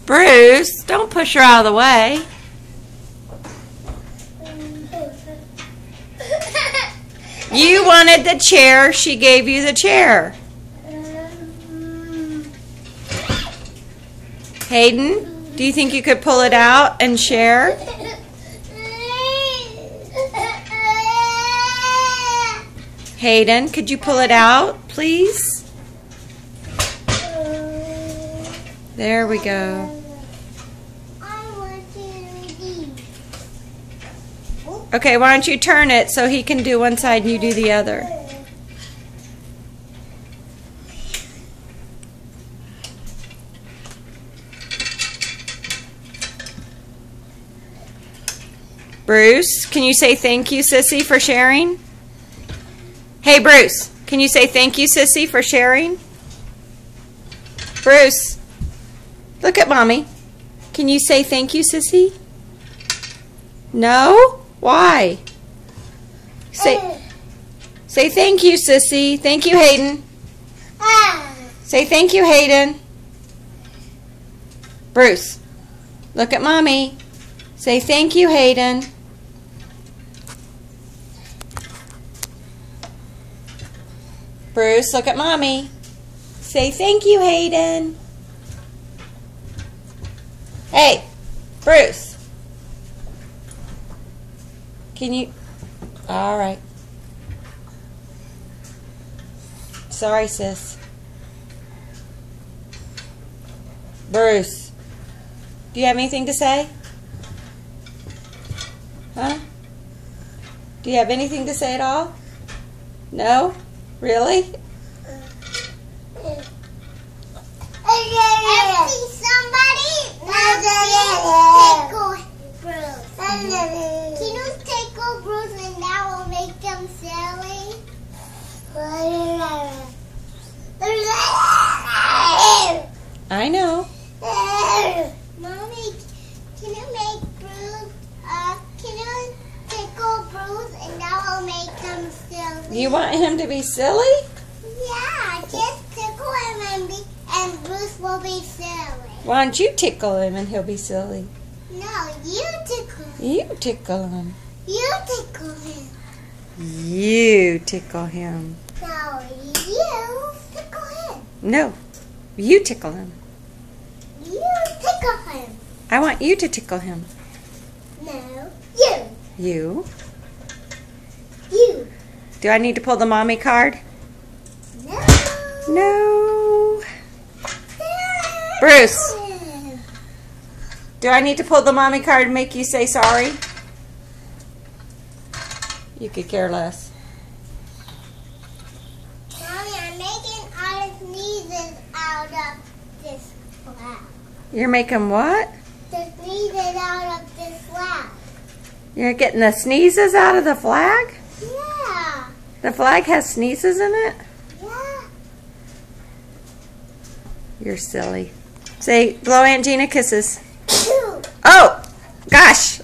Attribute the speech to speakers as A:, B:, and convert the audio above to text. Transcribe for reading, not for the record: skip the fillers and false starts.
A: Bruce, don't push her out of the way. You wanted the chair, she gave you the chair. Hayden, do you think you could pull it out and share? Hayden, could you pull it out, please? There we go. Okay, why don't you turn it so he can do one side and you do the other. Bruce, can you say thank you, Sissy, for sharing? Hey, Bruce, can you say thank you, Sissy, for sharing? Bruce, look at Mommy. Can you say thank you, Sissy? No? Why? Say thank you, Sissy. Thank you, Hayden. Say thank you, Hayden. Bruce, look at Mommy. Say thank you, Hayden. Bruce, look at Mommy. Say thank you, Hayden. Hey, Bruce. Can you? All right. Sorry, sis. Bruce, do you have anything to say? Huh? Do you have anything to say at all? No? Really? I know.
B: Mommy, can you make Bruce? Can you tickle Bruce and that will make him silly?
A: You want him to be silly?
B: Yeah, just tickle him and Bruce will be silly.
A: Why don't you tickle him and he'll be silly?
B: No, you tickle him.
A: You tickle him.
B: You tickle him.
A: You tickle him.
B: No, you tickle him.
A: No, you tickle him.
B: You tickle him.
A: I want you to tickle him.
B: No, you.
A: You?
B: You.
A: Do I need to pull the mommy card?
B: No.
A: No. Bruce, do I need to pull the mommy card and make you say sorry? You could care less.
B: Mommy, I'm making all the sneezes out of this flag.
A: You're making what?
B: The sneezes out of this flag.
A: You're getting the sneezes out of the flag?
B: Yeah.
A: The flag has sneezes in it?
B: Yeah.
A: You're silly. Say, blow Aunt Gina kisses. Oh, gosh.